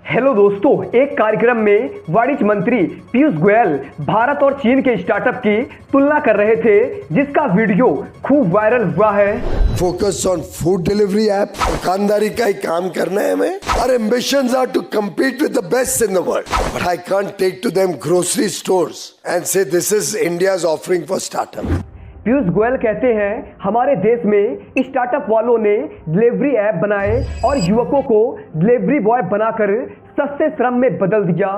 Hello दोस्तों, एक कार्यक्रम में वाणिज्य मंत्री पीयूष गोयल भारत और चीन के स्टार्टअप की तुलना कर रहे थे, जिसका वीडियो खूब वायरल हुआ है। Focus on food delivery app, दुकानदारी का ही काम करना है हमें। Our ambitions are to compete with the best in the world, but I can't take to them grocery stores and say this is India's offering for startup. Piyush Goyal कहते हैं, हमारे देश में स्टार्टअप वालों ने डिलीवरी ऐप बनाए और युवकों को डिलीवरी बॉय बनाकर सस्ते श्रम में बदल दिया।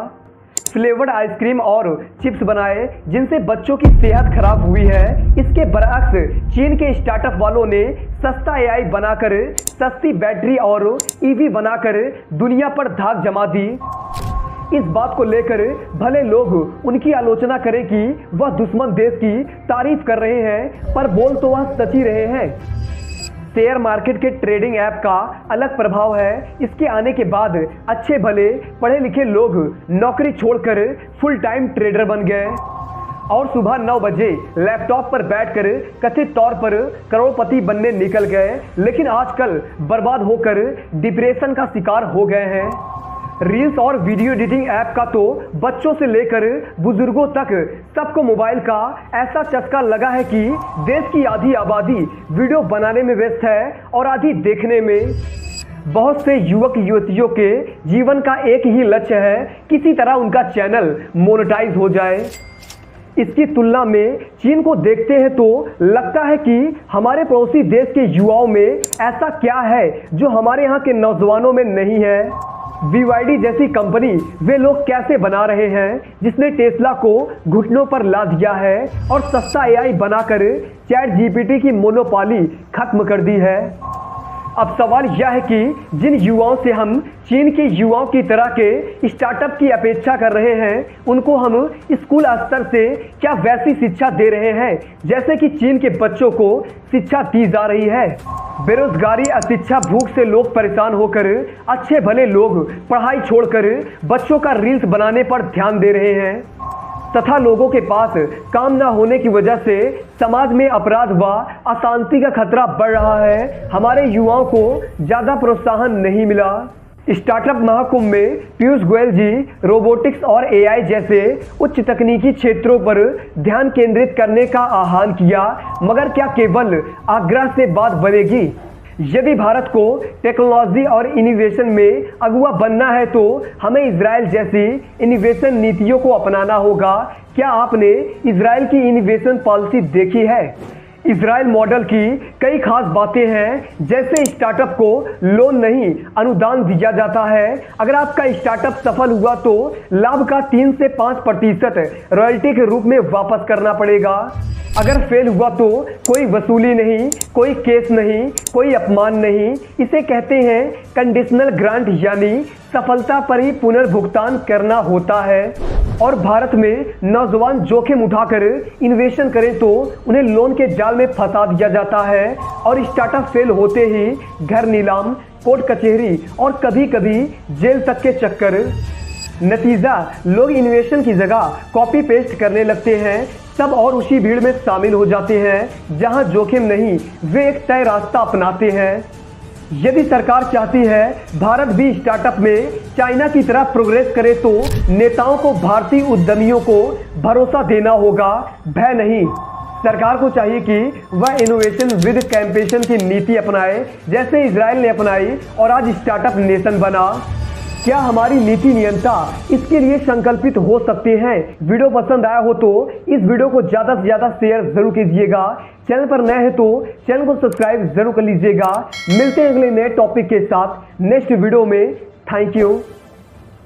फ्लेवर्ड आइसक्रीम और चिप्स बनाए जिनसे बच्चों की सेहत खराब हुई है। इसके बरअक्स चीन के स्टार्टअप वालों ने सस्ता एआई बनाकर सस्ती बैटरी और ईवी बनाकर दुनिया पर धाक जमा दी। इस बात को लेकर भले लोग उनकी आलोचना करें कि वह दुश्मन देश की तारीफ कर रहे हैं, पर बोल तो वह सच ही रहे हैं। शेयर मार्केट के ट्रेडिंग ऐप का अलग प्रभाव है। इसके आने के बाद अच्छे भले पढ़े लिखे लोग नौकरी छोड़कर फुल टाइम ट्रेडर बन गए और सुबह 9 बजे लैपटॉप पर बैठकर कथित तौर पर करोड़पति बनने निकल गए, लेकिन आजकल बर्बाद होकर डिप्रेशन का शिकार हो गए हैं। रील्स और वीडियो एडिटिंग ऐप का तो बच्चों से लेकर बुजुर्गों तक सबको मोबाइल का ऐसा चस्का लगा है कि देश की आधी आबादी वीडियो बनाने में व्यस्त है और आधी देखने में। बहुत से युवक युवतियों के जीवन का एक ही लक्ष्य है, किसी तरह उनका चैनल मोनेटाइज हो जाए। इसकी तुलना में चीन को देखते हैं तो लगता है कि हमारे पड़ोसी देश के युवाओं में ऐसा क्या है जो हमारे यहाँ के नौजवानों में नहीं है। BYD जैसी कंपनी वे लोग कैसे बना रहे हैं, जिसने टेस्ला को घुटनों पर ला दिया है और सस्ता एआई बनाकर चैट जीपीटी की मोनोपोली खत्म कर दी है। अब सवाल यह है कि जिन युवाओं से हम चीन के युवाओं की तरह के स्टार्टअप की अपेक्षा कर रहे हैं, उनको हम स्कूल स्तर से क्या वैसी शिक्षा दे रहे हैं जैसे कि चीन के बच्चों को शिक्षा दी जा रही है। बेरोजगारी, अशिक्षा, भूख से लोग परेशान होकर अच्छे भले लोग पढ़ाई छोड़कर बच्चों का रील्स बनाने पर ध्यान दे रहे हैं तथा लोगों के पास काम न होने की वजह से समाज में अपराध व अशांति का खतरा बढ़ रहा है। हमारे युवाओं को ज़्यादा प्रोत्साहन नहीं मिला। स्टार्टअप महाकुंभ में पीयूष गोयल जी रोबोटिक्स और एआई जैसे उच्च तकनीकी क्षेत्रों पर ध्यान केंद्रित करने का आह्वान किया, मगर क्या केवल आग्रह से बात बनेगी? यदि भारत को टेक्नोलॉजी और इनोवेशन में अगुवा बनना है तो हमें इजराइल जैसी इनोवेशन नीतियों को अपनाना होगा। क्या आपने इजराइल की इनोवेशन पॉलिसी देखी है? इजराइल मॉडल की कई खास बातें हैं, जैसे स्टार्टअप को लोन नहीं अनुदान दिया जाता है। अगर आपका स्टार्टअप सफल हुआ तो लाभ का 3 से 5% रॉयल्टी के रूप में वापस करना पड़ेगा। अगर फेल हुआ तो कोई वसूली नहीं, कोई केस नहीं, कोई अपमान नहीं। इसे कहते हैं कंडीशनल ग्रांट, यानी सफलता पर ही पुनर्भुगतान करना होता है। और भारत में नौजवान जोखिम उठाकर इन्वेस्टमेंट करें तो उन्हें लोन के जाल में फंसा दिया जाता है और स्टार्टअप फेल होते ही घर नीलाम, कोर्ट कचहरी और कभी कभी जेल तक के चक्कर। नतीजा, लोग इन्वेस्टमेंट की जगह कॉपी पेस्ट करने लगते हैं सब और उसी भीड़ में शामिल हो जाते हैं जहां जोखिम नहीं, वे एक तय रास्ता अपनाते हैं। यदि सरकार चाहती है भारत भी स्टार्टअप में चाइना की तरह प्रोग्रेस करे तो नेताओं को भारतीय उद्यमियों को भरोसा देना होगा, भय नहीं। सरकार को चाहिए कि वह इनोवेशन विद कैंपेशन की नीति अपनाए, जैसे इजराइल ने अपनाई और आज स्टार्टअप नेशन बना। क्या हमारी नीति नियंता इसके लिए संकल्पित हो सकते हैं? वीडियो पसंद आया हो तो इस वीडियो को ज़्यादा से ज़्यादा शेयर जरूर कीजिएगा। चैनल पर नए हैं तो चैनल को सब्सक्राइब जरूर कर लीजिएगा। मिलते हैं अगले नए टॉपिक के साथ नेक्स्ट वीडियो में। Thank you.